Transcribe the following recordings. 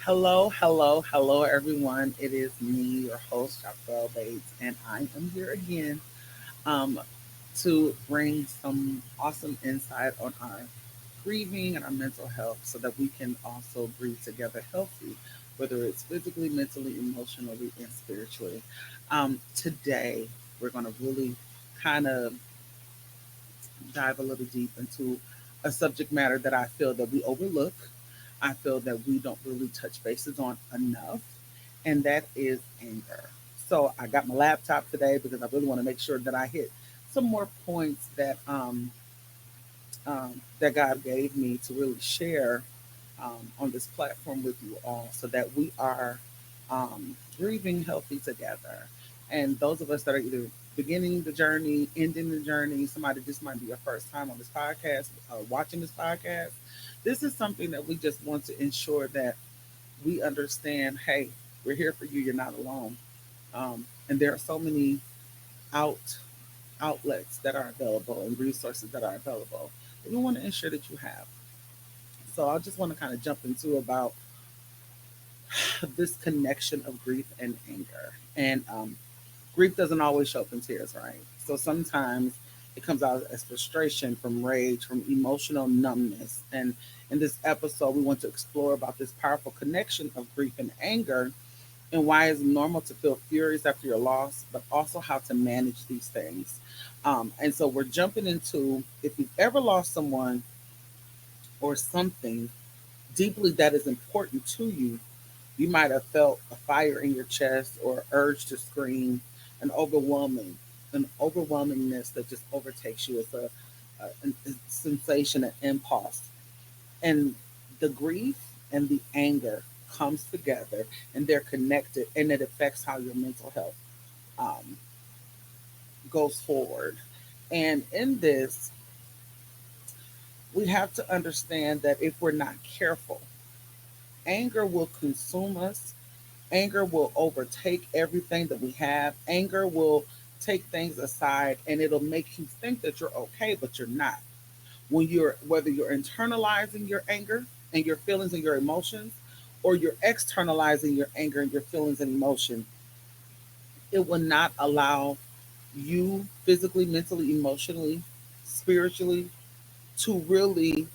Hello, everyone. It is me, your host, Jaquell Bates, and I am here again um, to bring some awesome insight on our grieving and our mental health so that we can also grieve together healthy, whether it's physically, mentally, emotionally, and spiritually. Today, we're going to really kind of dive a little deep into a subject matter that I feel that we overlook. I feel that we don't really touch bases on enough, and that is anger. So I got my laptop today because I really want to make sure that I hit some more points that God gave me to really share on this platform with you all, so that we are grieving healthy together. And those of us that are either beginning the journey, ending the journey, somebody this might be your first time on this podcast, watching this podcast. This is something that we just want to ensure that we understand. Hey, we're here for you. You're not alone. And there are so many out outlets that are available and resources that are available that we want to ensure that you have. So I just want to kind of jump into about this connection of grief and anger. And grief doesn't always show up in tears, right? So sometimes it comes out as frustration, from rage, from emotional numbness. And in this episode, we want to explore about this powerful connection of grief and anger, and why it's normal to feel furious after your loss, but also how to manage these things. And so we're jumping into, if you've ever lost someone or something deeply that is important to you, you might have felt a fire in your chest or urge to scream, an an overwhelmingness that just overtakes you. It's a sensation, an impulse. And the grief and the anger comes together, and they're connected, and it affects how your mental health um, goes forward. And in this, we have to understand that if we're not careful, anger will consume us. Anger will overtake everything that we have. Anger will take things aside, and it'll make you think that you're okay, but you're not. Whether you're internalizing your anger and your feelings and your emotions, or you're externalizing your anger and your feelings and emotion, it will not allow you physically, mentally, emotionally, spiritually to really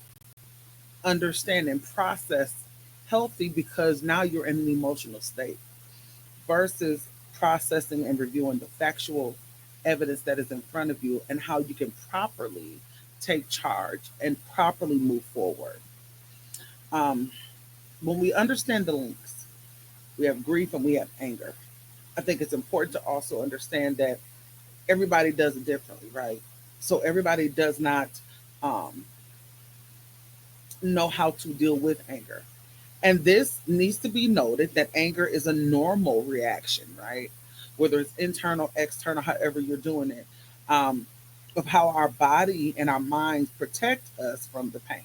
understand and process healthy, because now you're in an emotional state versus processing and reviewing the factual evidence that is in front of you, and how you can properly take charge and properly move forward. Um, when we understand the links, we have grief and we have anger. I think it's important to also understand that everybody does it differently, right? So everybody does not um, know how to deal with anger. And this needs to be noted that anger is a normal reaction, right? Whether it's internal, external, however you're doing it, um, of how our body and our minds protect us from the pain.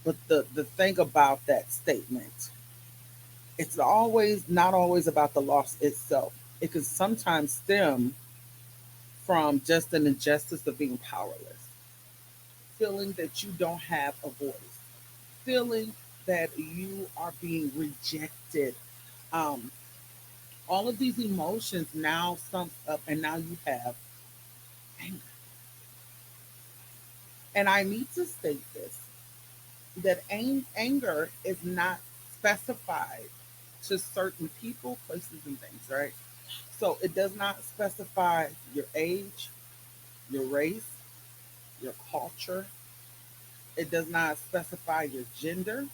But the thing about that statement, it's always not always about the loss itself. It can sometimes stem from just an injustice of being powerless, feeling that you don't have a voice, feeling that you are being rejected. Um, all of these emotions now sums up, and now you have anger. And I need to state this, that anger is not specified to certain people, places, and things, right? So it does not specify your age, your race, your culture. It does not specify your gender.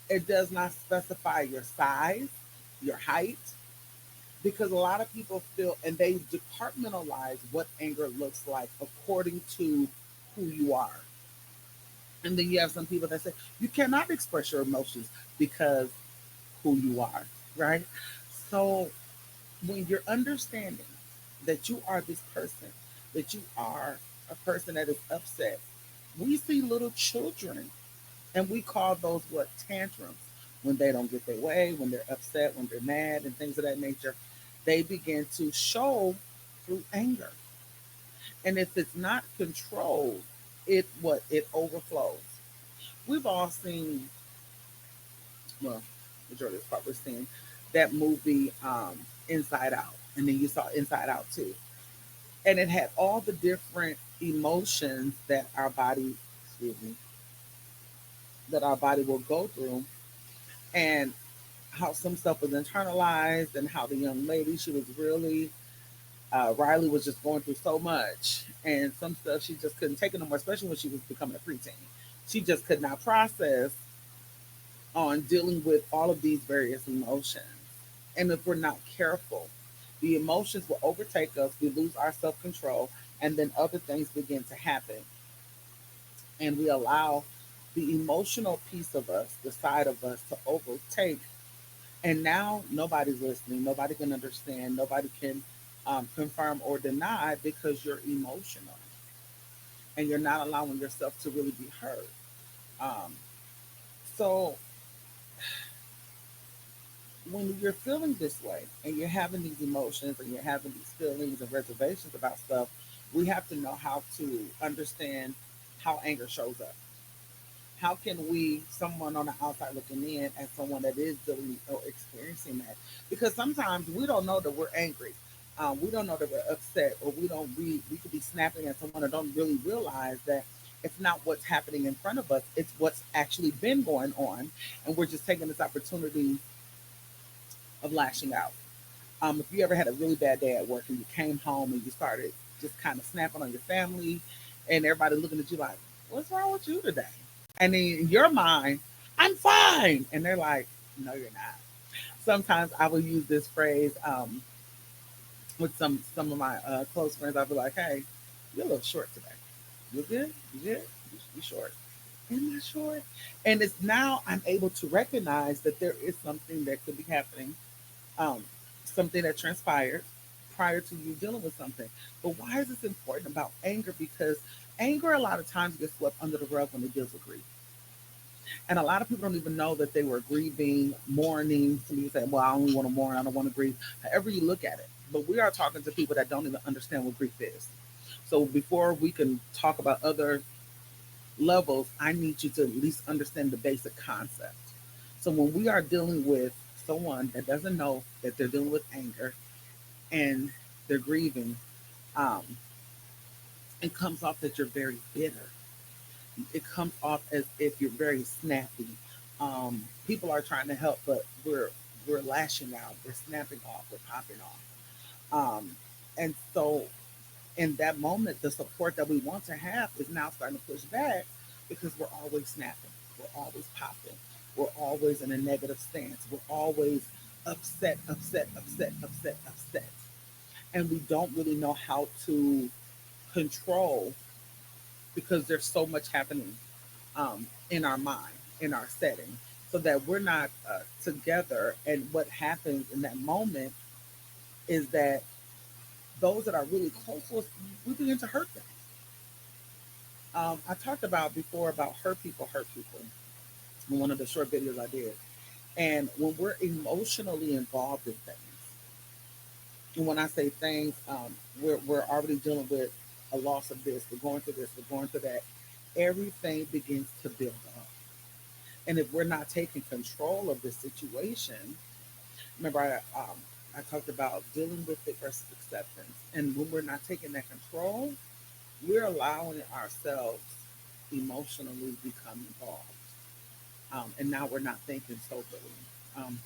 It does not specify your size, your height, because a lot of people feel, and they departmentalize what anger looks like according to who you are. And then you have some people that say you cannot express your emotions because who you are, right? So when you're understanding that you are this person, that you are a person that is upset, we see little children and we call those what, tantrums. When they don't get their way, when they're upset, when they're mad, and things of that nature, they begin to show through anger. And if it's not controlled, it overflows. We've all seen well, majority of the part we're seeing that movie, Inside Out, and then you saw Inside Out too, and it had all the different emotions that our body, excuse me, that our body will go through, and how some stuff was internalized, and how the young lady, she was really, Riley was just going through so much, and some stuff she just couldn't take it no more, especially when she was becoming a preteen. She just could not process on dealing with all of these various emotions. And if we're not careful, the emotions will overtake us, we lose our self control, and then other things begin to happen. And we allow the emotional piece of us, the side of us, to overtake. And now nobody's listening, nobody can understand, nobody can confirm or deny because you're emotional and you're not allowing yourself to really be heard. Um, so when you're feeling this way and you're having these emotions and you're having these feelings and reservations about stuff, we have to know how to understand how anger shows up. How can we, someone on the outside looking in, as someone that is dealing or experiencing that? Because sometimes we don't know that we're angry. We don't know that we're upset, or we could be snapping at someone and don't really realize that it's not what's happening in front of us, it's what's actually been going on. And we're just taking this opportunity of lashing out. If you ever had a really bad day at work and you came home and you started just kind of snapping on your family and everybody looking at you like, what's wrong with you today? And in your mind, I'm fine. And they're like, no, you're not. Sometimes I will use this phrase with some of my close friends. I'll be like, hey, you're a little short today. You good? You good? You short? Am I short? And it's now I'm able to recognize that there is something that could be happening, um, something that transpired prior to you dealing with something. But why is this important about anger? Because anger a lot of times gets swept under the rug when it deals with grief. And a lot of people don't even know that they were grieving, mourning. Some people say, well, I only want to mourn, I don't want to grieve. However you look at it. But we are talking to people that don't even understand what grief is. So before we can talk about other levels, I need you to at least understand the basic concept. So when we are dealing with someone that doesn't know that they're dealing with anger and they're grieving, um, it comes off that you're very bitter. It comes off as if you're very snappy. People are trying to help, but we're lashing out, we're snapping off, we're popping off. And so in that moment, the support that we want to have is now starting to push back because we're always snapping, we're always popping, we're always in a negative stance, we're always upset, upset, upset, upset, upset. And we don't really know how to control because there's so much happening in our mind, in our setting, so that we're not together. And what happens in that moment is that those that are really close to us, we begin to hurt them. I talked about before about hurt people in one of the short videos I did. And when we're emotionally involved in things, and when I say things, we're already dealing with a loss of this, we're going through this, we're going through that, everything begins to build up. And if we're not taking control of the situation, remember I talked about dealing with it versus acceptance. And when we're not taking that control, we're allowing ourselves emotionally become involved. And now we're not thinking soberly. Um,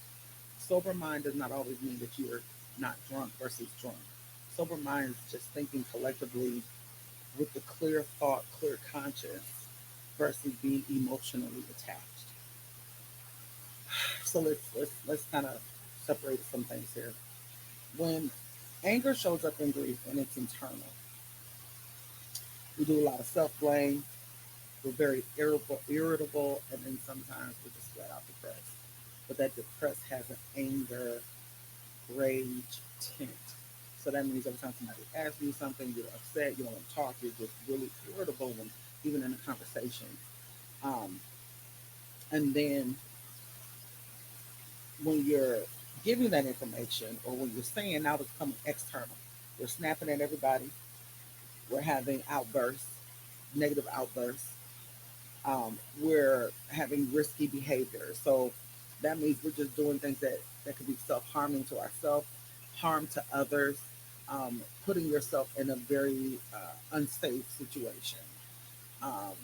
Sober mind does not always mean that you're not drunk versus drunk. Sober mind is just thinking collectively with the clear thought, clear conscience versus being emotionally attached. So let's kind of separate some things here. When anger shows up in grief and it's internal, we do a lot of self blame. We're very irritable, and then sometimes we're just flat out depressed. But that depressed has an anger, rage tint. So that means every time somebody asks you something, you're upset, you don't want to talk, you're just really irritable when even in a conversation. Um, and then when you're giving that information or when you're saying now it's coming external, we're snapping at everybody, we're having outbursts, negative outbursts, we're having risky behavior. So That means we're just doing things that could be self-harming to ourselves, harm to others, putting yourself in a very unsafe situation. Um,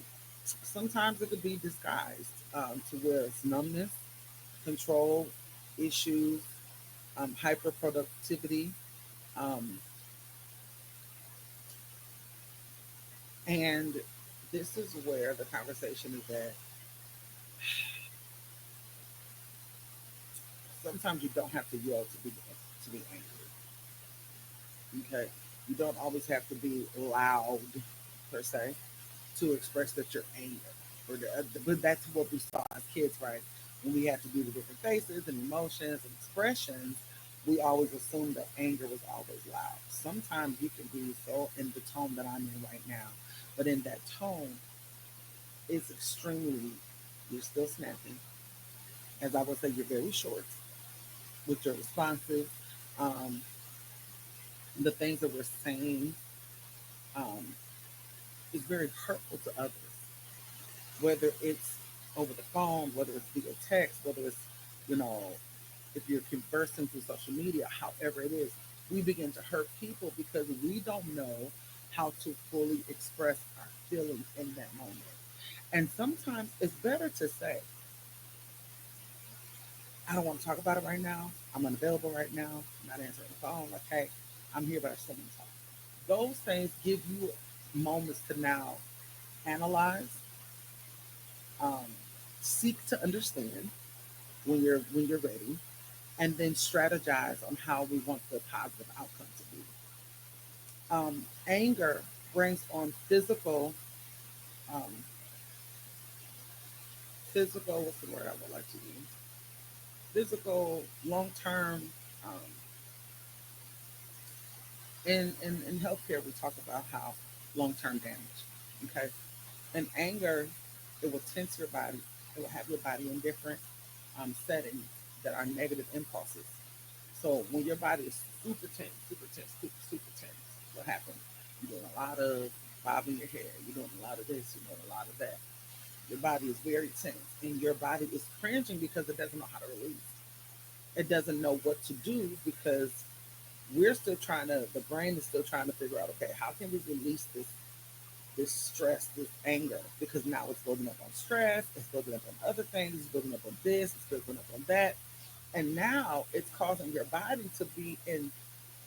Sometimes it could be disguised to where it's numbness, control issues, hyperproductivity, um, and this is where the conversation is that sometimes you don't have to yell to be angry. Okay, you don't always have to be loud per se to express that you're angry. But that's what we saw as kids, right? When we had to do the different faces and emotions and expressions, we always assumed that anger was always loud. Sometimes you can be so in the tone that I'm in right now, but in that tone, it's extremely, you're still snapping. As I would say, you're very short with your responses. Um, the things that we're saying um, is very hurtful to others, whether it's over the phone, whether it's via text, whether it's, you know, if you're conversing through social media, however it is, we begin to hurt people because we don't know how to fully express our feelings in that moment. And sometimes it's better to say, I don't want to talk about it right now. I'm unavailable right now. I'm not answering the phone. Like, hey, I'm here, but I just want to talk. Those things give you moments to now analyze, um, seek to understand when you're ready, and then strategize on how we want the positive outcome to be. Anger brings on um, physical. What's the word I would like to use? Physical, long term. Um, in healthcare, we talk about how long term damage. Okay, and anger, it will tense your body. It will have your body in different settings that are negative impulses. So when your body is super tense, super tense, what happens? You're doing a lot of bobbing your hair. You're doing a lot of this. You're doing a lot of that. Your body is very tense, and your body is cringing because it doesn't know how to release. It doesn't know what to do because we're still trying to. The brain is still trying to figure out. Okay, how can we release this stress, this anger? Because now it's building up on stress. It's building up on other things. It's building up on this. It's building up on that. And now it's causing your body to be in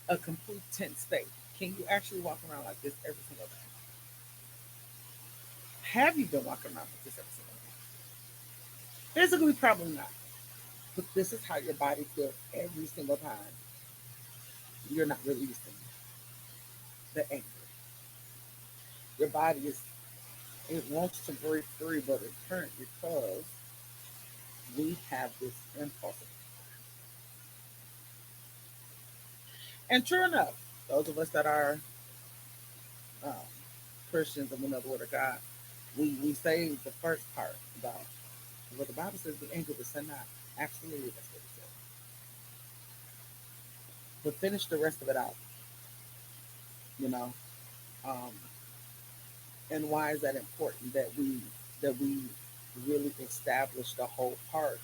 a complete tense state. Can you actually walk around like this every single day? Have you been walking around like this every single day? Physically, probably not. But this is how your body feels every single time you're not releasing the anger. Your body it wants to break free, but it can't because we have this impulse. And true enough, those of us that are um, Christians and we know the Word of God, we say the first part about what the Bible says, the anger will sin not. Absolutely, that's what it says. But finish the rest of it out, you know. Um, and why is that important that we really establish the whole part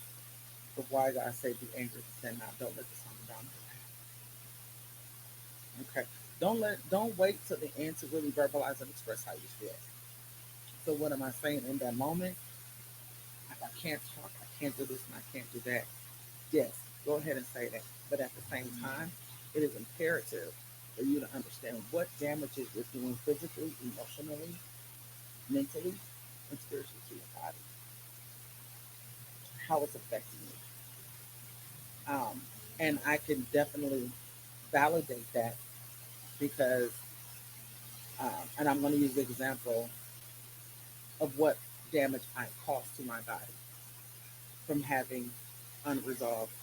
of why God said be angry and sin not. Don't let the sun go down on your wrath. Okay. Don't wait till the end to really verbalize and express how you feel. So what am I saying in that moment? I can't talk, I can't do this, and I can't do that. Yes, go ahead and say that. But at the same time, it is imperative for you to understand what damages you're doing physically, emotionally, mentally, and spiritually to your body, how it's affecting you. And I can definitely validate that because, and I'm going to use the example of what damage I caused to my body from having unresolved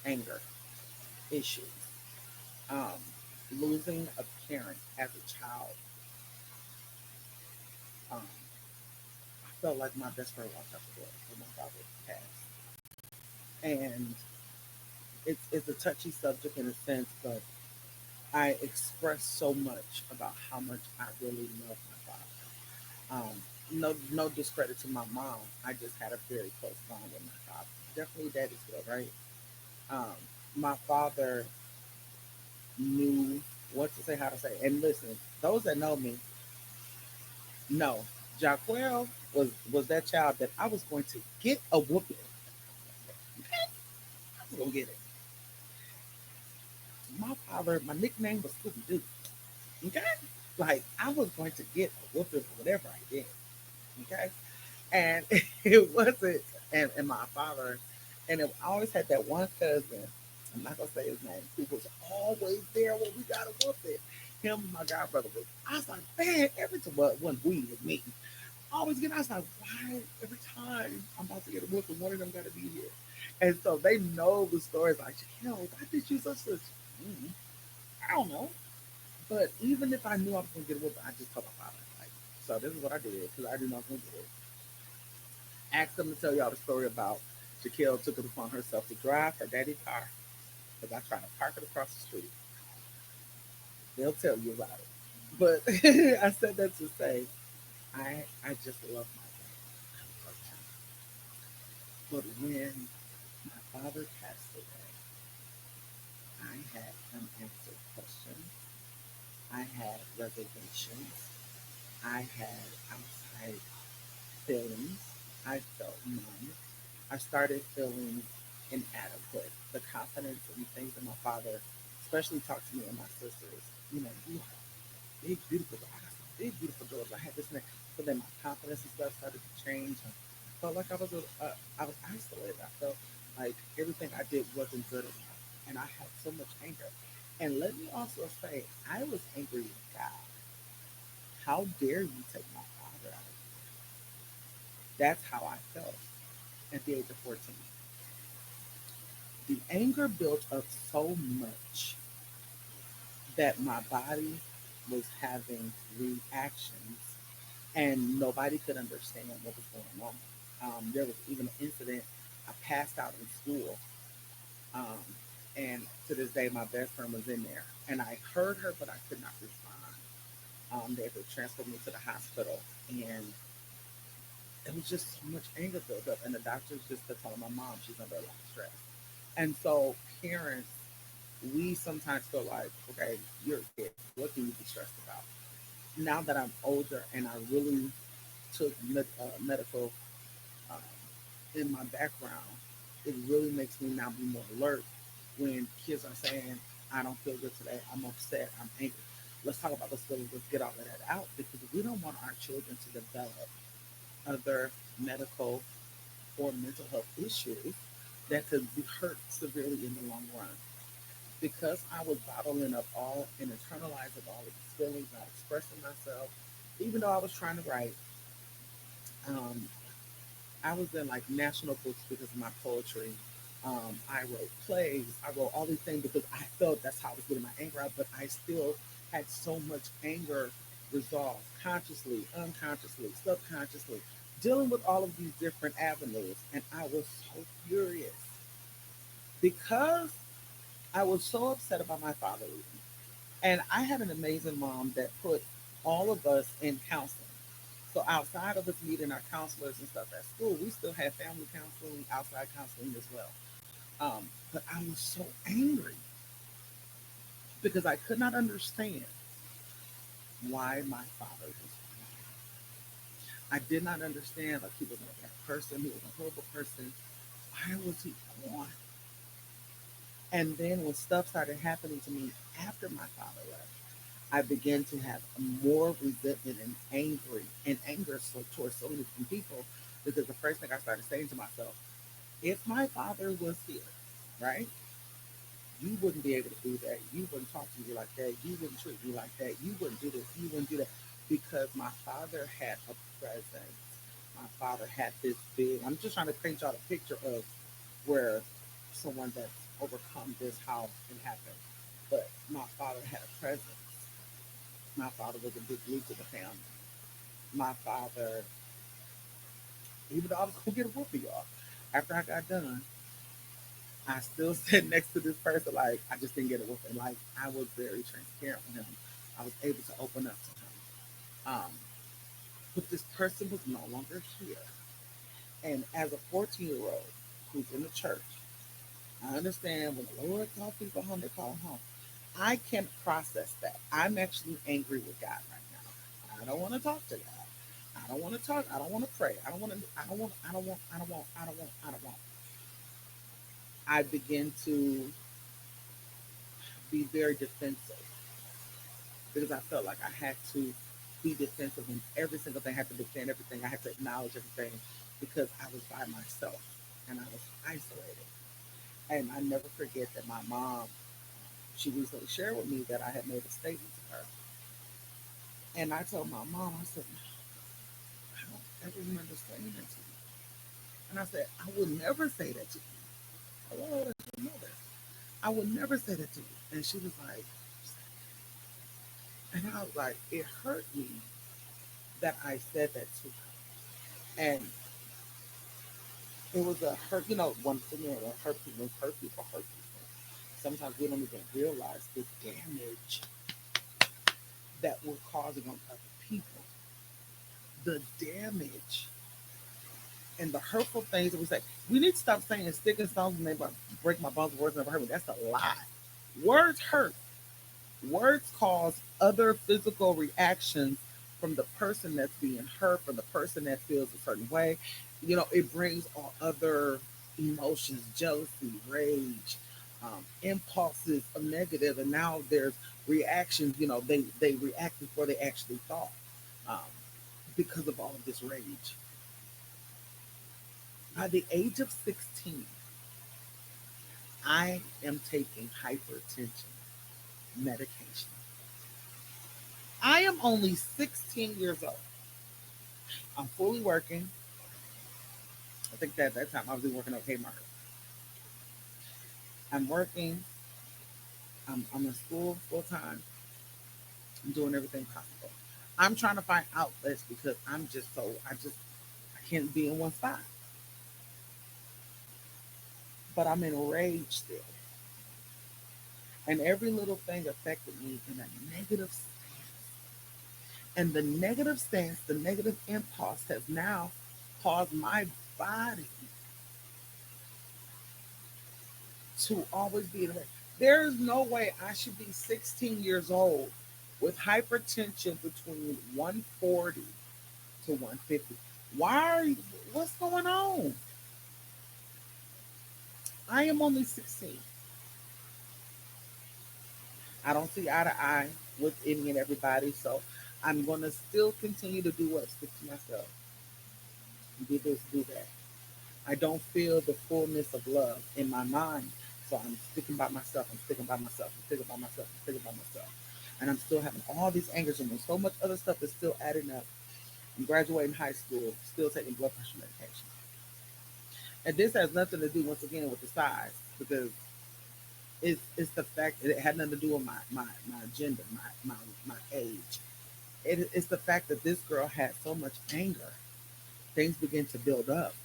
anger issues. Um, Losing a parent as a child, um, I felt like my best friend walked out the door when my father passed. And it's a touchy subject in a sense, but I expressed so much about how much I really love my father. No discredit to my mom. I just had a very close bond with my father. definitely daddy's girl, right? Um, my father knew what to say, how to say. And listen, those that know me know Jaquell was that child that I was going to get a whooping. Okay? I was gonna get it. My father, my nickname was Scooby Doo. Okay? Like I was going to get a whooping for whatever I did. Okay? And it wasn't and my father and it always had that one cousin, I'm not gonna say his name, who was always there when we got a whooping. Him and my god brother was I was like, man, every time well, when we with me. Always get I was like, why every time I'm about to get a whooping, one of them gotta be here. And so they know the stories like, Jaquell, why did you such? Mm, I don't know. But even if I knew I was gonna get a whooping, I just told my father, like, so this is what I did, because I didn't know I was gonna get it. Asked them to tell y'all the story about Jaquell took it upon herself to drive her daddy's car because I tried to park it across the street. They'll tell you about it. But I said that to say I just love my dad. But when my father passed away, I had unanswered questions. I had reservations. I had outside feelings. I felt numb. I started feeling inadequate. The confidence and things that my father, especially talked to me and my sisters, you have big, beautiful doors. I got some big, beautiful doors. I had this and that. But then my confidence and stuff started to change. I felt like I was isolated. I felt like everything I did wasn't good enough. And I had so much anger. And let me also say, I was angry with God. How dare you take my father out of me? That's how I felt at the age of 14. The anger built up so much that my body was having reactions and nobody could understand what was going on. There was even an incident. I passed out in school, um, and to this day, my best friend was in there, and I heard her, but I could not respond. They had to transfer me to the hospital, and it was just so much anger built up, and the doctors just kept telling my mom she's under a lot of stress. And so, parents, we sometimes feel like, okay, you're a kid. What do you be stressed about? Now that I'm older and I really took medical um, in my background, it really makes me now be more alert when kids are saying, I don't feel good today, I'm upset, I'm angry. Let's talk about those feelings, let's get all of that out because we don't want our children to develop other medical or mental health issues that could be hurt severely in the long run. Because I was bottling up all and internalizing all of these feelings, not expressing myself, even though I was trying to write, um, I was in like national books because of my poetry. I wrote plays. I wrote all these things because I felt that's how I was getting my anger out. But I still had so much anger resolved consciously, unconsciously, subconsciously, dealing with all of these different avenues. And I was so furious because I was so upset about my father leaving. And I had an amazing mom that put all of us in counseling. So outside of us meeting our counselors and stuff at school, we still had family counseling, outside counseling as well. But I was so angry because I could not understand why my father was gone. I did not understand like he was a bad person, he was a horrible person. Why was he gone? And then when stuff started happening to me after my father left, I began to have more resentment and anger towards so many different people because the first thing I started saying to myself, if my father was here, right, you wouldn't be able to do that. You wouldn't talk to me like that. You wouldn't treat me like that. You wouldn't do this. You wouldn't do that. Because my father had a presence. My father had this big, I'm just trying to paint y'all a picture of where someone that's overcome this, how it happened. But my father had a presence. My father was a big glue to the family. My father, even though I was gonna get a whooping, y'all, after I got done, I still sat next to this person like I just didn't get a whooping. Like I was very transparent with him. I was able to open up to him. But this person was no longer here. And as a 14-year-old, who's in the church. I understand when the Lord calls people home, they call them home. I can't process that. I'm actually angry with God right now. I don't want to talk to God. I don't want to talk. I don't want to pray. I don't want to. I don't want. I don't want. I don't want. I don't want. I don't want. I begin to be very defensive because I felt like I had to be defensive in every single thing. I had to defend everything. I had to acknowledge everything because I was by myself and I was isolated. And I never forget that my mom, she recently shared with me that I had made a statement to her. And I told my mom, I said, I don't ever remember saying that to you. And I said, I would never say that to you. Hello, that's your mother. I would never say that to you. And she was like, and I was like, it hurt me that I said that to her. And it was a hurt, one thing that hurt people, hurt people. Sometimes we don't even realize the damage that we're causing on other people. The damage and the hurtful things that we say. We need to stop saying stick and stones may break my bones, words never hurt me. That's a lie. Words hurt. Words cause other physical reactions from the person that's being hurt, from the person that feels a certain way. It brings all other emotions, jealousy, rage, impulses of negative, and now there's reactions. They react before they actually thought, um, because of all of this rage. By the age of 16, I am taking hypertension medication. I am only 16 years old. I'm fully working. I think that at that time I was working at Kmart. I'm working. I'm in school full time. I'm doing everything possible. I'm trying to find outlets because I can't be in one spot. But I'm enraged still. And every little thing affected me in a negative stance. And the negative stance, the negative impulse has now caused my body to always be in a. There is no way I should be 16 years old with hypertension between 140 to 150. Why are you, what's going on? I am only 16. I don't see eye to eye with any and everybody, so I'm going to still continue to do what sticks to myself. Do this, do that. I don't feel the fullness of love in my mind. So I'm sticking by myself. I'm sticking by myself. I'm sticking by myself. I'm sticking by myself. And I'm still having all these angers and so much other stuff is still adding up. I'm graduating high school, still taking blood pressure medication. And this has nothing to do, once again, with the size, because it's the fact that it had nothing to do with my gender, my age. It's the fact that this girl had so much anger. Things begin to build up.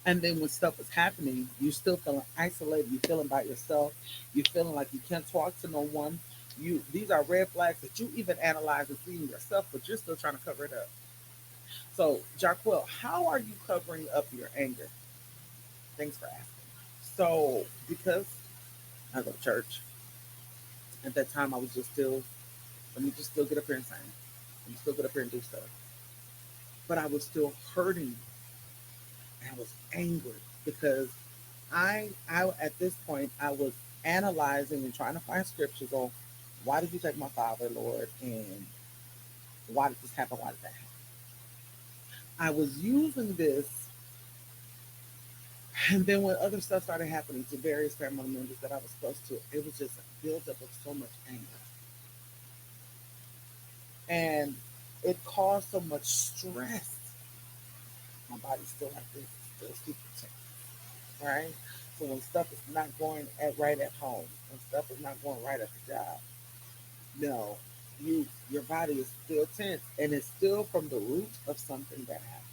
And then when stuff is happening, you still feeling isolated. You feeling by yourself. You feeling like you can't talk to no one. These are red flags that you even analyze and see in yourself, but you're still trying to cover it up. So, Jaquell, how are you covering up your anger? Thanks for asking. So, because I go to church, at that time I was just still, let me just still get up here and sing. Let me still get up here and do stuff. But I was still hurting and I was angry because I at this point I was analyzing and trying to find scriptures on why did you take my father, Lord, and why did this happen? Why did that happen? I was using this, and then when other stuff started happening to various family members that I was supposed to, it was just a buildup of so much anger, and it caused so much stress. My body's still like this, still super tense, right? So when stuff is not going right at home, when stuff is not going right at the job, no, your body is still tense, and it's still from the root of something that happened.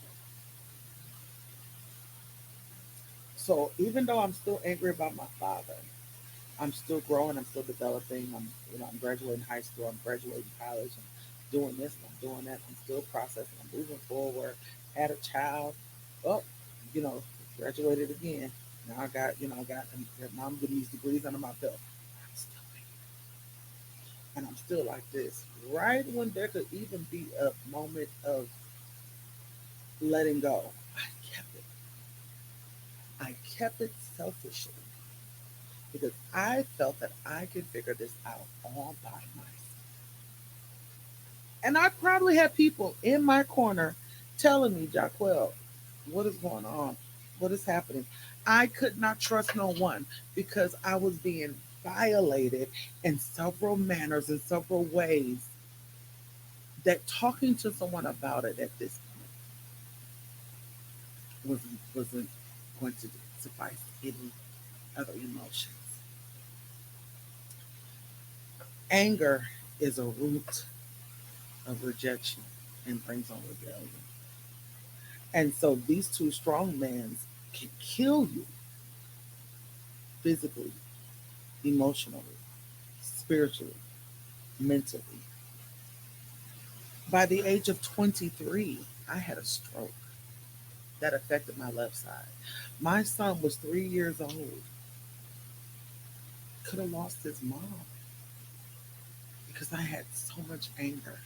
So even though I'm still angry about my father, I'm still growing, I'm still developing. I'm graduating high school, I'm graduating college, I'm doing this, and I'm doing that. I'm still processing, I'm moving forward. Had a child, oh, you know, graduated again. Now I got, I got, now I'm getting these degrees under my belt. I'm still and I'm still like this. Right when there could even be a moment of letting go, I kept it. I kept it selfishly because I felt that I could figure this out all by myself. And I probably had people in my corner telling me, Jaquell, what is going on? What is happening? I could not trust no one because I was being violated in several manners, in several ways, that talking to someone about it at this point wasn't going to suffice any other emotions. Anger is a root of rejection and brings on rebellion. And so these two strong men can kill you physically, emotionally, spiritually, mentally. By the age of 23, I had a stroke that affected my left side. My son was 3 years old, could have lost his mom because I had so much anger.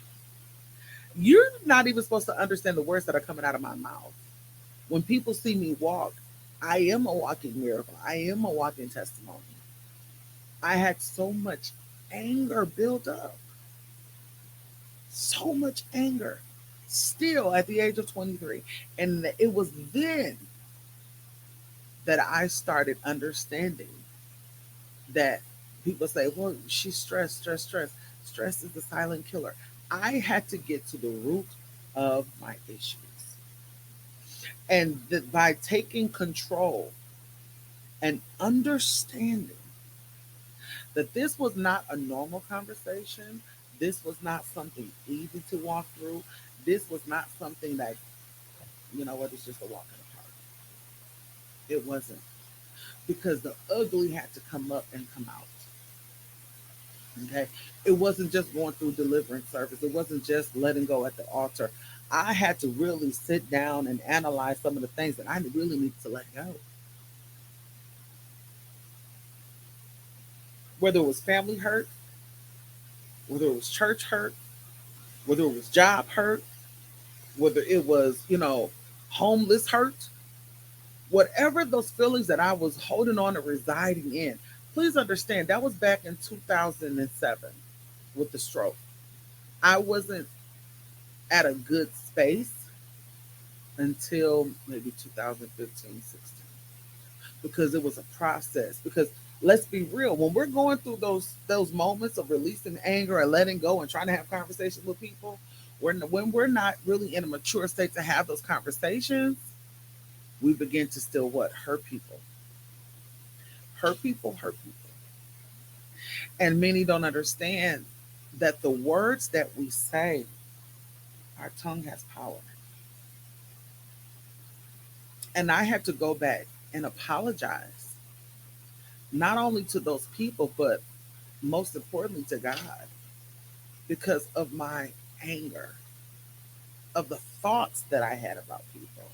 You're not even supposed to understand the words that are coming out of my mouth. When people see me walk, I am a walking miracle. I am a walking testimony. I had so much anger built up, so much anger, still at the age of 23. And it was then that I started understanding that people say, well, she's stressed, stressed, stressed. Stress is the silent killer. I had to get to the root of my issues. And that by taking control and understanding that this was not a normal conversation, this was not something easy to walk through, this was not something that, it's just a walk in the park. It wasn't. Because the ugly had to come up and come out. Okay. It wasn't just going through deliverance service. It wasn't just letting go at the altar. I had to really sit down and analyze some of the things that I really need to let go. Whether it was family hurt, whether it was church hurt, whether it was job hurt, whether it was, homeless hurt, whatever those feelings that I was holding on to residing in, please understand that was back in 2007 with the stroke. I wasn't at a good space until maybe 2015, 16, because it was a process. Because let's be real, when we're going through those moments of releasing anger and letting go and trying to have conversations with people, when we're not really in a mature state to have those conversations, we begin to still what? Hurt people. Hurt people, hurt people. And many don't understand that the words that we say, our tongue has power. And I had to go back and apologize, not only to those people, but most importantly to God, because of my anger, of the thoughts that I had about people,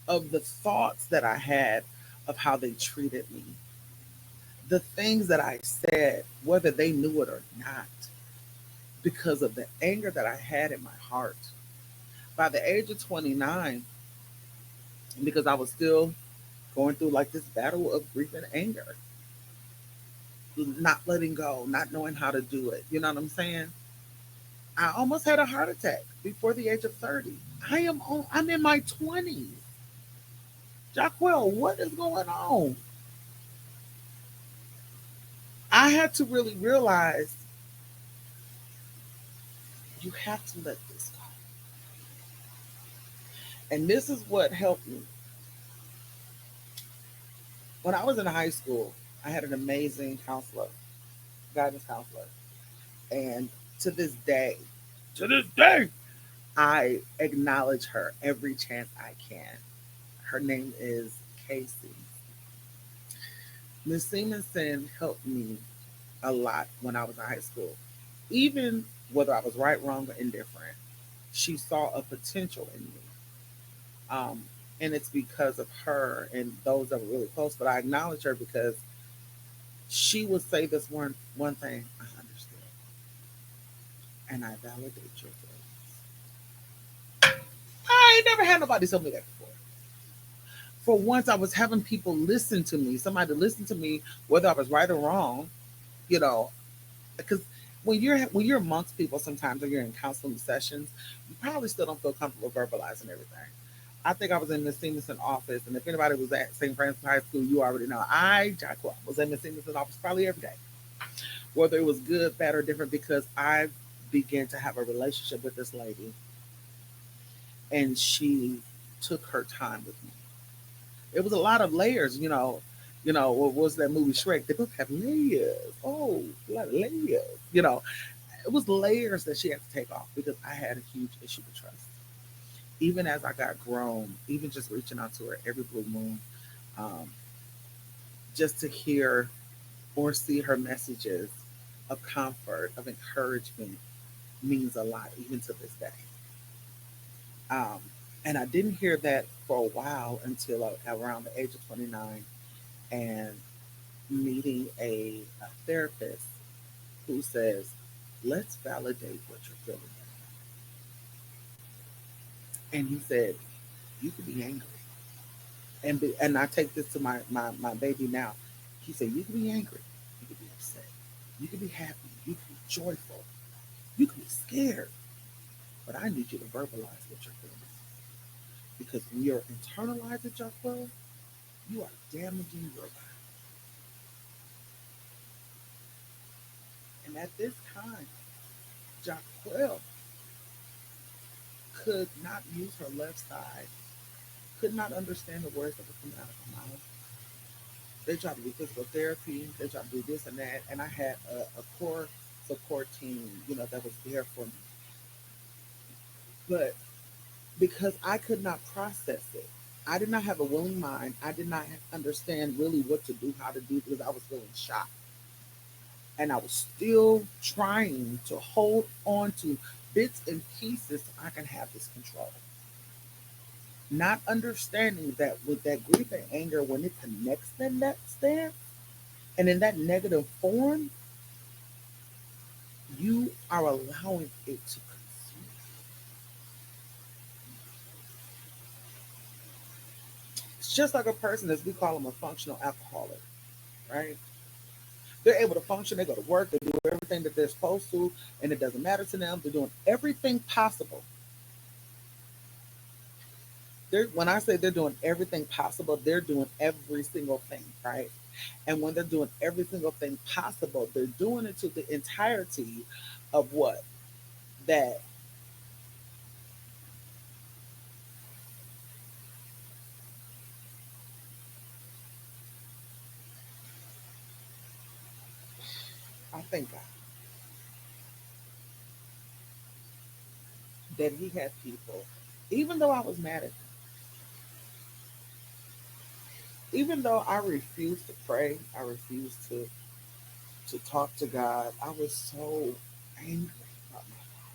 of the thoughts that I had of how they treated me, the things that I said, whether they knew it or not, because of the anger that I had in my heart. By the age of 29, because I was still going through like this battle of grief and anger, not letting go, not knowing how to do it. You know what I'm saying? I almost had a heart attack before the age of 30. I'm in my 20s. Jaquell, what is going on? I had to really realize you have to let this go. And this is what helped me. When I was in high school, I had an amazing counselor, guidance counselor. And to to this day, I acknowledge her every chance I can. Her name is Casey. Miss Simonson helped me a lot when I was in high school. Even whether I was right, wrong, or indifferent, she saw a potential in me. Um, And it's because of her and those that were really close. But I acknowledge her because she would say this one thing: I understand, and I validate your feelings. I ain't never had nobody tell me that before. For once, I was having people listen to me. Somebody listen to me, whether I was right or wrong. You know, because when you're amongst people, sometimes when you're in counseling sessions, you probably still don't feel comfortable verbalizing everything. I think I was in Miss Stevenson office, and if anybody was at St. Francis High School, you already know Jaquell, was in Miss Stevenson office probably every day, whether it was good, bad, or different, because I began to have a relationship with this lady, and she took her time with me. It was a lot of layers, you know. You know, what was that movie Shrek? They both have layers. Oh, a lot of layers. You know, it was layers that she had to take off because I had a huge issue with trust. Even as I got grown, even just reaching out to her every blue moon, um, just to hear or see her messages of comfort, of encouragement, means a lot, even to this day. Um, and I didn't hear that for a while until around the age of 29 and meeting a therapist who says, let's validate what you're feeling. And he said, you could be angry. And I take this to my baby now. He said, you can be angry, you can be upset, you can be happy, you can be joyful, you can be scared, but I need you to verbalize what you're feeling. Because when you're internalized at your flow, you are damaging your body. And at this time, Jaquell could not use her left side, could not understand the words that were coming out of her mouth. They tried to do physical therapy, they tried to do this and that, and I had a core support team, that was there for me. But because I could not process it, I did not have a willing mind. I did not understand really what to do, how to do, because I was feeling shocked. And I was still trying to hold on to bits and pieces so I can have this control. Not understanding that with that grief and anger, when it connects in that stance and in that negative form, you are allowing it to consume. It's just like a person, as we call them, a functional alcoholic, right? They're able to function, they go to work, they do everything that they're supposed to, and it doesn't matter to them. They're doing everything possible. When I say they're doing everything possible, they're doing every single thing, right? And when they're doing every single thing possible, they're doing it to the entirety of what? That I thank God that He had people, even though I was mad at them, even though I refused to pray, I refused to talk to God. I was so angry about my father.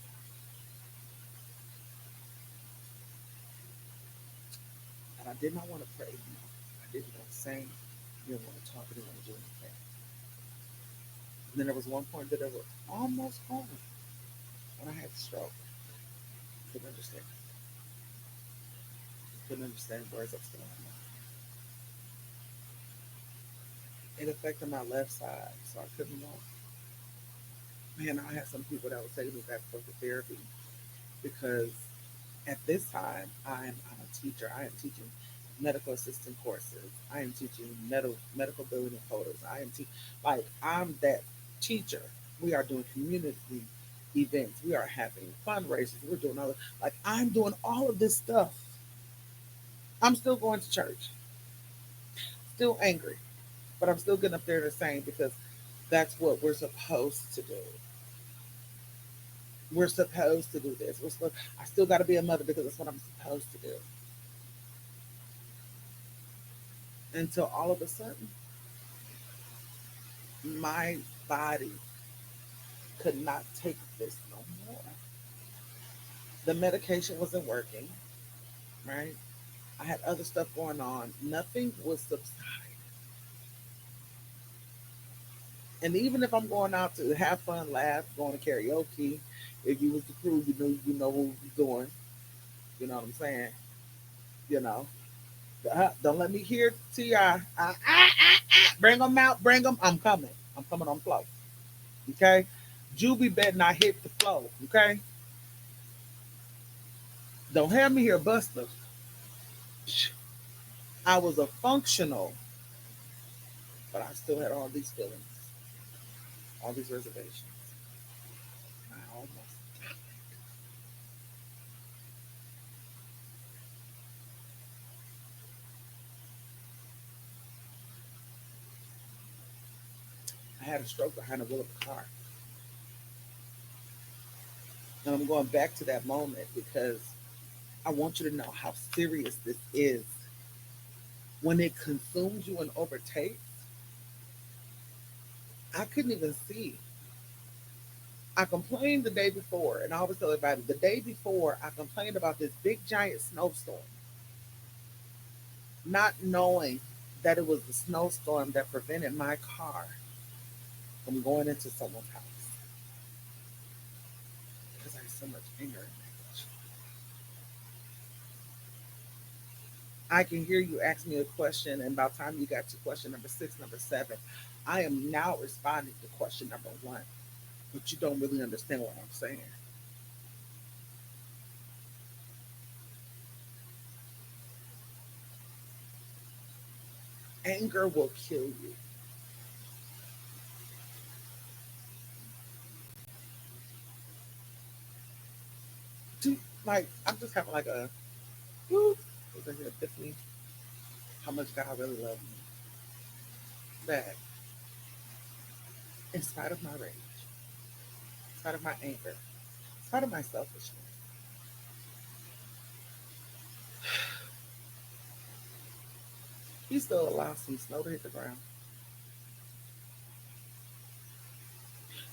And I did not want to pray anymore. I didn't want to sing. I didn't want to talk. I didn't want to do anything. And then there was one point that I was almost home when I had a stroke. Couldn't understand. Couldn't understand words that was going on. It affected my left side, so I couldn't walk. Man, I had some people that would take me back for therapy because at this time I'm a teacher. I am teaching medical assistant courses. I am teaching medical billing and coders. I'm that teacher. We are doing community events. We are having fundraisers. We're doing all I'm doing all of this stuff. I'm still going to church, still angry, but I'm still getting up there and saying because that's what we're supposed to do. We're supposed to do this. I still got to be a mother because that's what I'm supposed to do. Until all of a sudden, my body could not take this no more. The medication wasn't working, right? I had other stuff going on. Nothing was subside. And even if I'm going out to have fun, laugh, going to karaoke, if you was the crew, you know what we was doing. You know what I'm saying? You know, don't let me hear Ti. Bring them out, bring them. I'm coming. I'm coming on flow. Okay, Juby better not hit the flow. Okay, don't have me here, Buster. I was a functional, but I still had all these feelings, all these reservations. I almost, I had a stroke behind the wheel of a car, and I'm going back to that moment because I want you to know how serious this is. When it consumes you and overtakes, I couldn't even see. I complained the day before, and I always tell everybody the day before I complained about this big giant snowstorm, not knowing that it was the snowstorm that prevented my car from going into someone's house because I had so much anger and rage. I can hear you ask me a question, and by the time you got to question number six, number seven, I am now responding to question number one, but you don't really understand what I'm saying. Anger will kill you. Do, like, I'm just having like a, whoo, was like an epiphany how much God really loved me. That in spite of my rage, in spite of my anger, in spite of my selfishness, He still allows some snow to hit the ground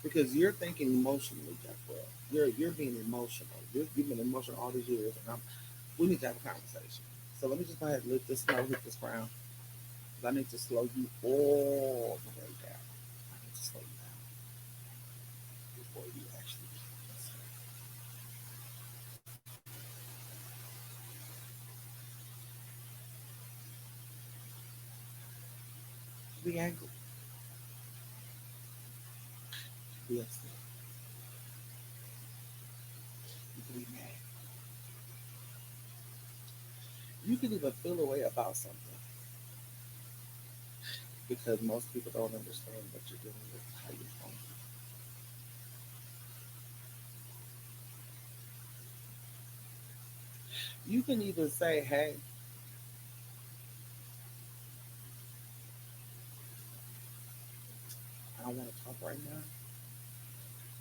because you're thinking emotionally, Jaquell. You're being emotional. You've been emotional all these years, and we need to have a conversation. So let me just go ahead and let this snow hit this ground. 'Cause I need to slow you all the way down. I need to slow you down before you actually be angry, be upset, you can be mad. You can even feel a way about something because most people don't understand what you're dealing with, how you're feeling. You can even say, "Hey, I don't want to talk right now."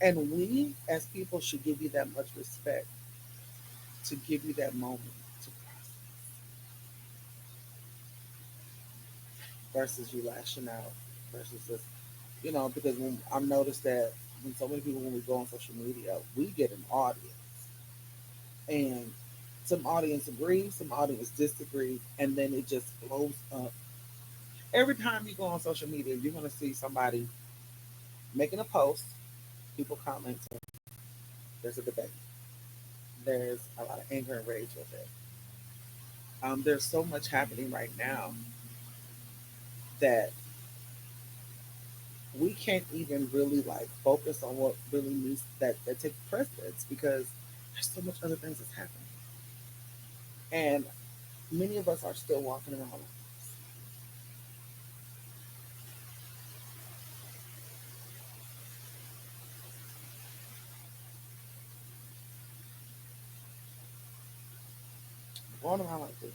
And we, as people, should give you that much respect to give you that moment to process versus you lashing out versus just, because I've noticed that when so many people, when we go on social media, we get an audience. And some audience agrees, some audience disagrees, and then it just blows up. Every time you go on social media, you're going to see somebody making a post, people commenting, there's a debate, there's a lot of anger and rage with it. There's so much happening right now that we can't even really like focus on what really needs that take precedence because there's so much other things that's happening, and many of us are still walking around like this. Going around like this,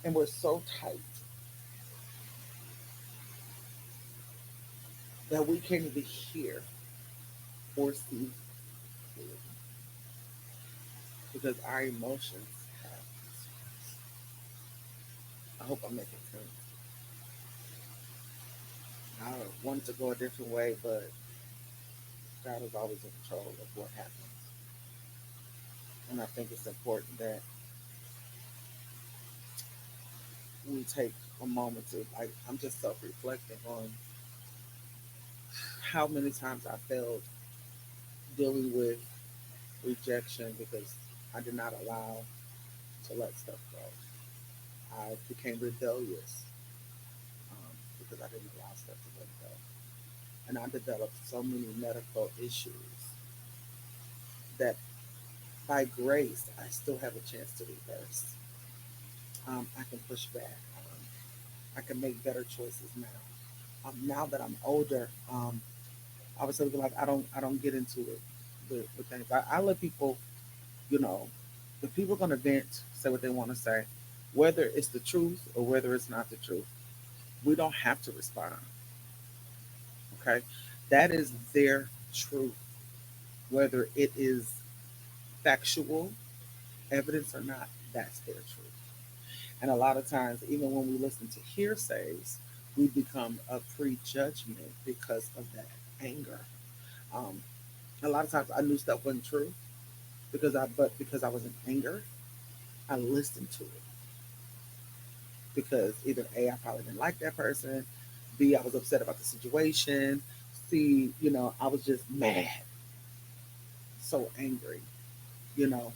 and we're so tight that we can't even hear or see clearly because our emotions have. I hope I'm making sense. I wanted to go a different way, but God is always in control of what happens. And I think it's important that we take a moment to, like, I'm just self reflecting on how many times I failed dealing with rejection because I did not allow to let stuff go. I became rebellious because I didn't allow stuff to let go. And I developed so many medical issues that by grace, I still have a chance to reverse. I can push back. I can make better choices now. Now that I'm older, I was thinking like I don't get into it with things. I let people, you know, if people are gonna vent, say what they want to say, whether it's the truth or whether it's not the truth, we don't have to respond. Okay, that is their truth, whether it is factual evidence or not. That's their truth. And a lot of times, even when we listen to hearsays, we become a prejudgment because of that anger. Um, a lot of times, I knew stuff wasn't true but because I was in anger, I listened to it because either A, I probably didn't like that person, B, I was upset about the situation, C, I was just mad, so angry. You know,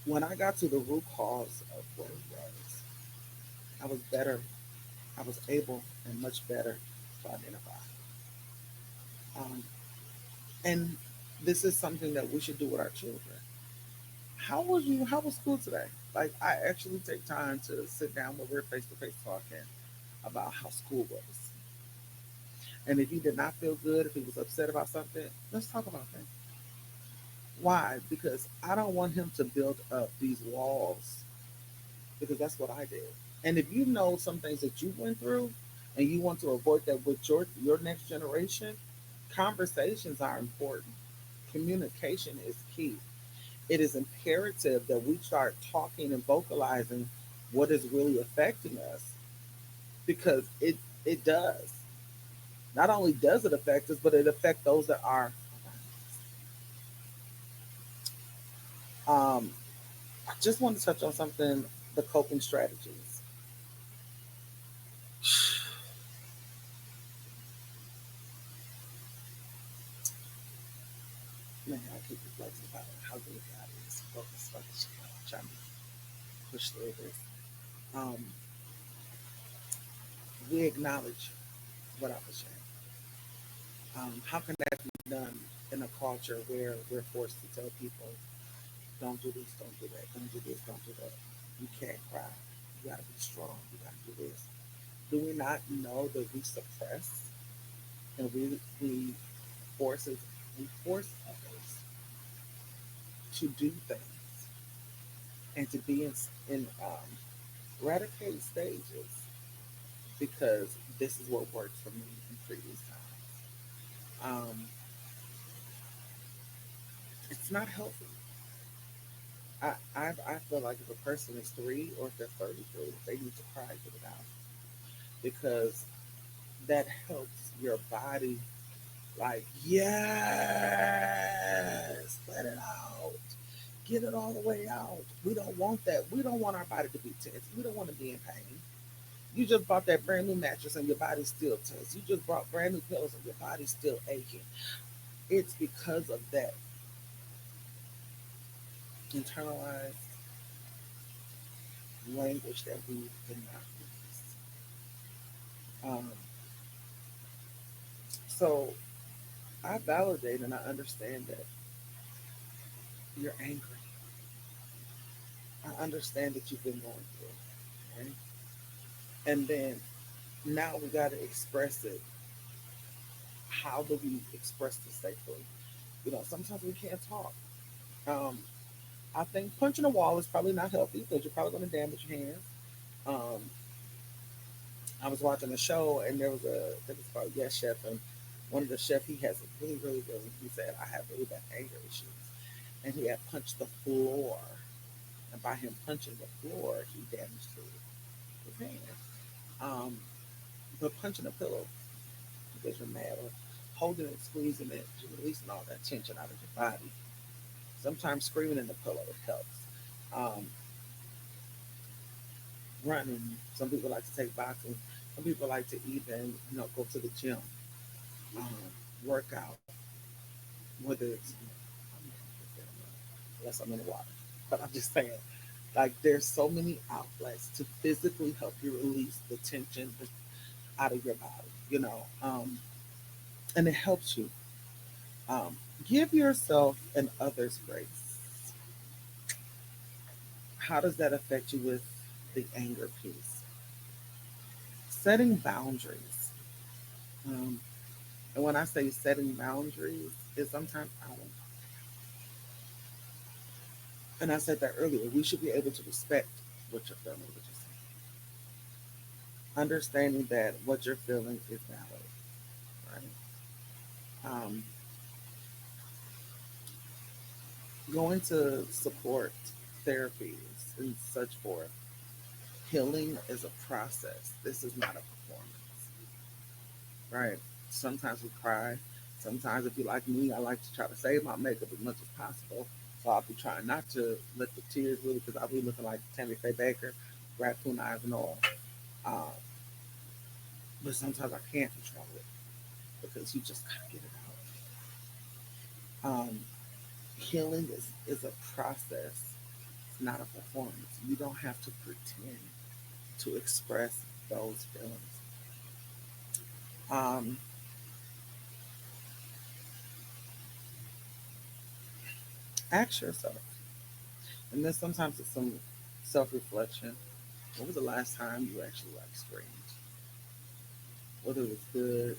when I got to the root cause of what it was, I was better. I was able and much better to identify. Um, and this is something that we should do with our children. How was school today? Like, I actually take time to sit down when we're face to face talking about how school was. And if he did not feel good, if he was upset about something, let's talk about that. Why? Because I don't want him to build up these walls because that's what I did. And if you know some things that you went through and you want to avoid that with your next generation, conversations are important. Communication is key. It is imperative that we start talking and vocalizing what is really affecting us because it does. Not only does it affect us, but it affects those that are. Um, I just want to touch on something: the coping strategies. Man, I keep reflecting about how good God is. Focus, focus, trying to push through this. Um, we acknowledge what I was saying. How can that be done in a culture where we're forced to tell people, don't do this, don't do that, don't do this, don't do that. You can't cry. You gotta be strong. You gotta do this. Do we not know that we suppress and forces we force others to do things and to be in eradicate stages because this is what worked for me in previous times. It's not healthy. I feel like if a person is three or if they're 33, they need to cry, get it out because that helps your body. Like, yes, let it out. Get it all the way out. We don't want that. We don't want our body to be tense. We don't want to be in pain. You just bought that brand new mattress and your body's still tense. You just bought brand new pillows and your body's still aching. It's because of that internalized language that we did not use. Um, so I validate and I understand that you're angry. I understand that you've been going through. Right? And then now we got to express it. How do we express this safely? Sometimes we can't talk. Um, I think punching a wall is probably not healthy because you're probably going to damage your hands. Um, I was watching a show and I think it's called Yes Chef, and one of the chef he has a really he said I have really bad anger issues, and he had punched the floor, and by him punching the floor, he damaged his hand. Um, but punching a pillow because you're mad or holding it, squeezing it, you're releasing all that tension out of your body. Sometimes screaming in the pillow it helps. Um, Running. Some people like to take boxing. Some people like to even, go to the gym, um, work out, whether it's, unless I'm in the water. But I'm just saying, like, there's so many outlets to physically help you release the tension out of your body, and it helps you. Give yourself and others grace. How does that affect you with the anger piece? Setting boundaries. Um, and when I say setting boundaries, is sometimes I don't. And I said that earlier. We should be able to respect what you're feeling, what you're saying. Understanding that what you're feeling is valid, right? Um, Going to support therapies and such forth. Healing is a process. This is not a performance, right? Sometimes we cry. Sometimes, if you like me, I like to try to save my makeup as much as possible. So I'll be trying not to let the tears really, because I'll be looking like Tammy Faye Baker, raccoon eyes and all. Um, but sometimes I can't control it because you just gotta get it out. Healing is a process. It's not a performance. You don't have to pretend to express those feelings. Um, Ask yourself, and then sometimes it's some self-reflection. When was the last time you actually like screamed? Whether it was good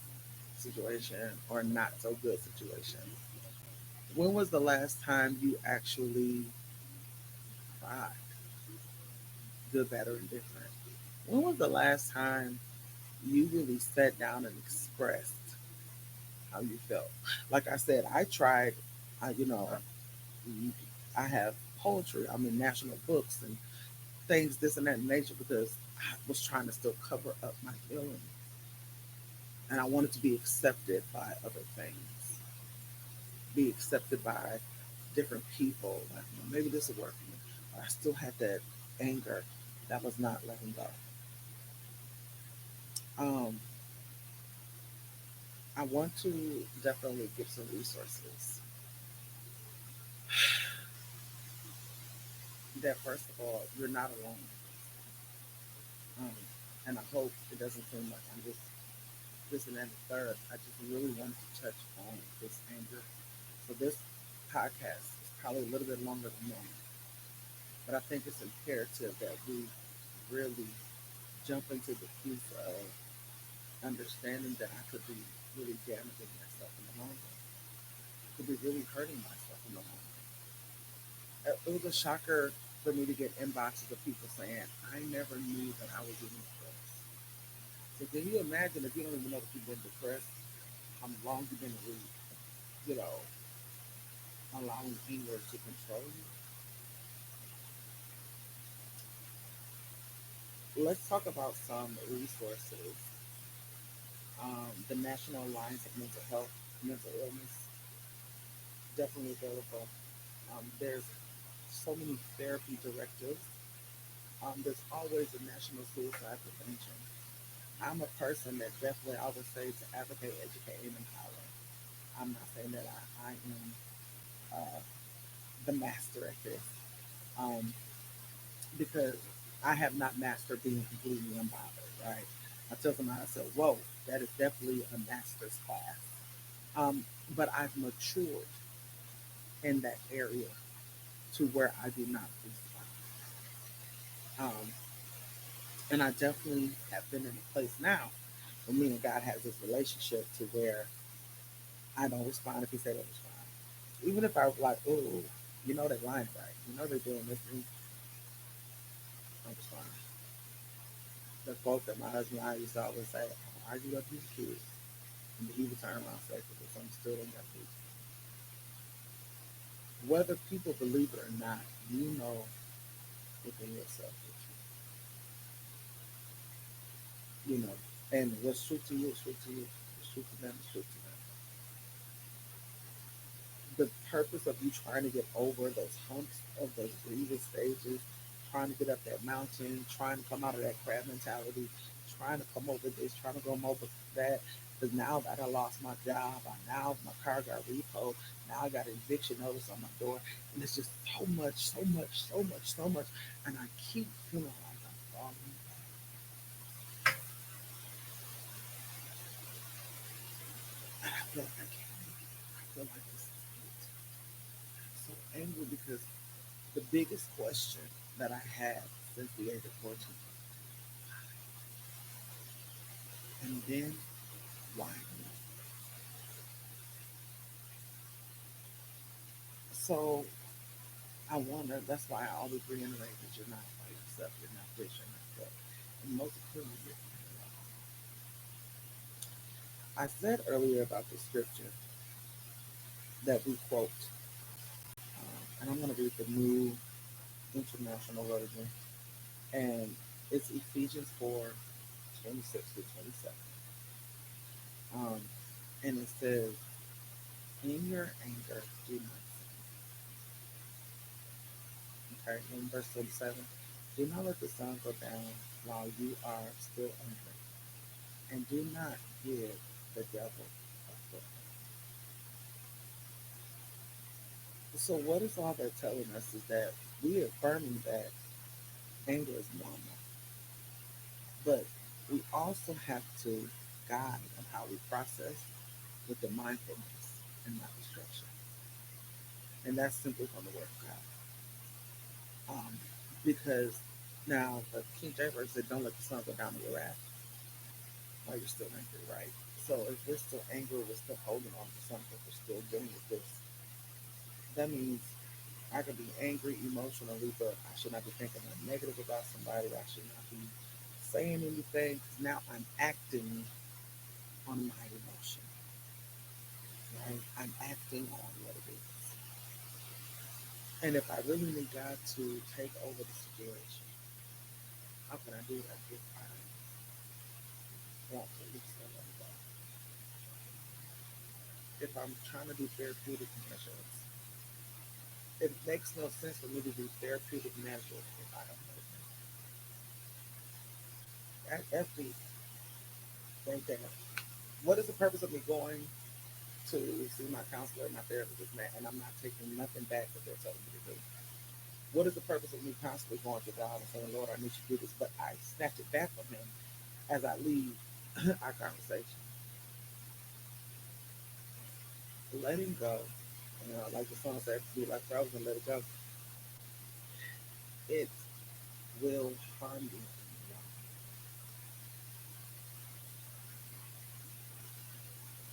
situation or not so good situation. When was the last time you actually cried? Good, bad, or indifferent? When was the last time you really sat down and expressed how you felt? Like I said, I tried. I, you know, I have poetry. I'm in national books and things, this and that nature, because I was trying to still cover up my feelings, and I wanted to be accepted by other things, be accepted by different people. Like, maybe this will work for me. But I still had that anger that was not letting go. Um, I want to definitely give some resources. That first of all, you're not alone. Um, and I hope it doesn't seem like I'm just this and that and the third. I just really wanted to touch on this anger. So this podcast is probably a little bit longer than normal, but I think it's imperative that we really jump into the piece of understanding that I could be really damaging myself in the long run. Could be really hurting myself in the long run. It was a shocker for me to get inboxes of people saying, I never knew that I was even depressed. So can you imagine, if you don't even know that you've been depressed, how long you've been really, you know, allowing anger to control you? Let's talk about some resources. The National Alliance of Mental Health, Mental Illness, definitely available. There's so many therapy directives. There's always a national suicide prevention. I'm a person that definitely I would say to advocate, educate, and empower. I'm not saying that I am uh, the master at this, um, because I have not mastered being completely unbothered, right? I tell somebody, I said, whoa, that is definitely a master's class. Um, but I've matured in that area to where I do not respond. Um, and I definitely have been in a place now where me and God has this relationship to where I don't respond if He said don't respond. Even if I was like, oh, they're lying, right? They're doing this, and don't respond. The quote that my husband and I used to always say, I'll argue up these kids. And he would turn around and say, because I'm still in that position. Whether people believe it or not, you know within yourself you know. And what's true to you is true to you. What's true to them is true to them. the purpose of you trying to get over those humps of those grievous stages, trying to get up that mountain, trying to come out of that crab mentality, trying to come over this, trying to go over that. Because now that I lost my job, now my car got repo, now I got an eviction notice on my door, and it's just so much, so much, so much, so much, and I keep feeling like I'm falling back. And I feel like I can't make it. I feel like this is it. I'm so angry because the biggest question that I had since the age of 14, and then why me? So I wonder, that's why I always reiterate that you're not by yourself, you're not this, you're not that. And most importantly, you're not alone. I said earlier about the scripture that we quote, and I'm going to read the New International Version, and it's Ephesians 4:26 to 27. Um, and it says, in your anger, do not sin. Okay, in verse 27, do not let the sun go down while you are still angry, and do not give the devil a foothold. So, what is all that telling us is that we are affirming that anger is normal, but we also have to guide on how we process with the mindfulness and not destruction. And that's simply from the Word of God. Because now the King James Version said, don't let the sun go down in your wrath while you're still angry, right? So if we're still angry, we're still holding on to something, we're still dealing with this, that means I can be angry emotionally, but I should not be thinking negative about somebody. I should not be saying anything. 'Cause now I'm acting on my emotion, right? I'm acting on what it is. And if I really need God to take over the situation, how can I do that if I want to leave someone go? If I'm trying to do therapeutic measures, it makes no sense for me to do therapeutic measures if I don't know them. That's the right there. What is the purpose of me going to see my counselor, my therapist, man, and I'm not taking nothing back that they're telling me to do? What is the purpose of me constantly going to God and saying, Lord, I need you to do this, but I snatch it back from Him as I leave our conversation? Letting go, like the song said, be like frozen and let it go. It will harm you.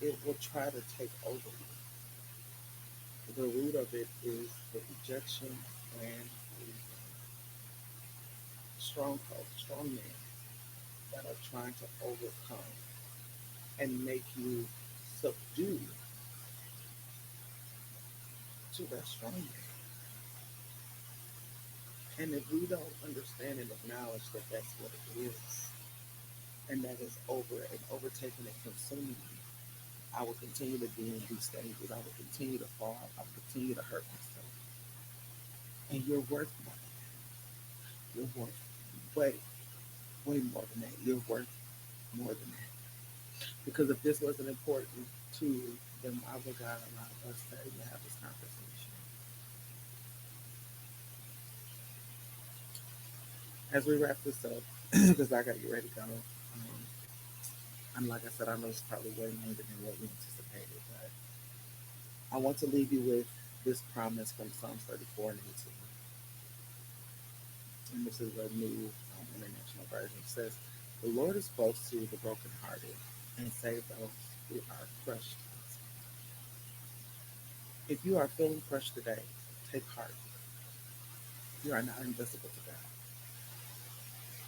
It will try to take over you. The root of it is the rejection and the stronghold, strong men that are trying to overcome and make you subdue to that strong man. And if we don't understand and acknowledge that that's what it is, and that is over and overtaking and consuming me, I will continue to be in these stages. I will continue to fall. I will continue to hurt myself. And you're worth more than that. You're worth way, way more than that. You're worth more than that. Because if this wasn't important to you, then why would God allow us to even have this conversation? As we wrap this up, because I got to get ready to go. And like I said, I know it's probably way longer than what we anticipated, but I want to leave you with this promise from Psalms 34 and 18. And this is a new international version. It says, the Lord is close to the brokenhearted and save those who are crushed. If you are feeling crushed today, take heart. You are not invisible to God.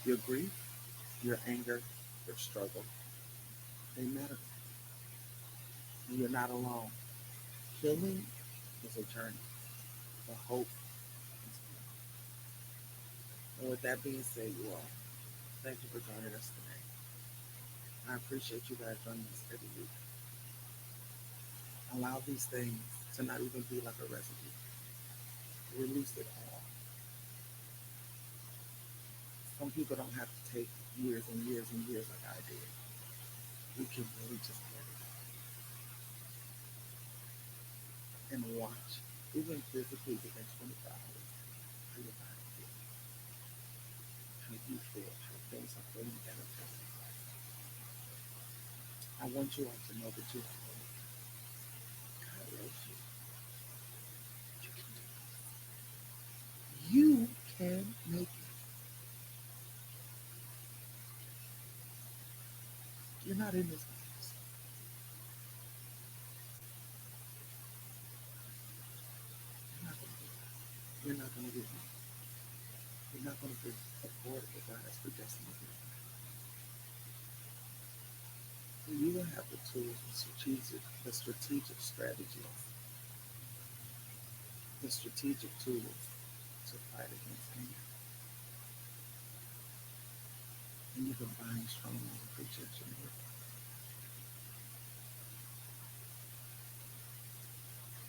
Your grief, your anger, your struggle, they matter. And you're not alone. Healing is a journey. The hope is real. And with that being said, you all, thank you for joining us today. I appreciate you guys joining us every week. Allow these things to not even be like a residue. Release it all. Some people don't have to take years and years and years like I did. We can really just get it and watch, even physically within 24 hours, how your body feels, how you feel, how things are feeling better. I want you all to know that you are loved. God loves you. You can do it. You can make it. You're not in this by yourself. You're not going to do it. You're not going to get me. You're not going to be afford what God has predestined for you. You will have the tools, the strategic strategies, the strategic tools to fight against anger. And you can bind strongly with rejection.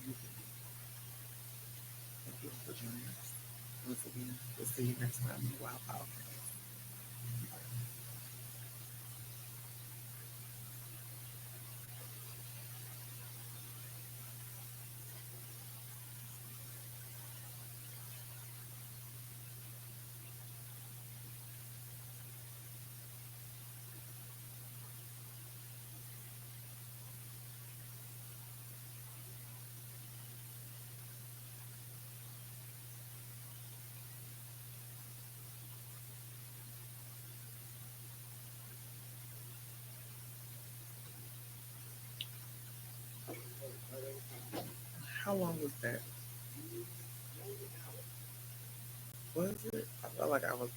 You can. Thank you all for joining us. Once again, we'll see you next time in the Wild Podcast. How long was that? Was it? I felt like I was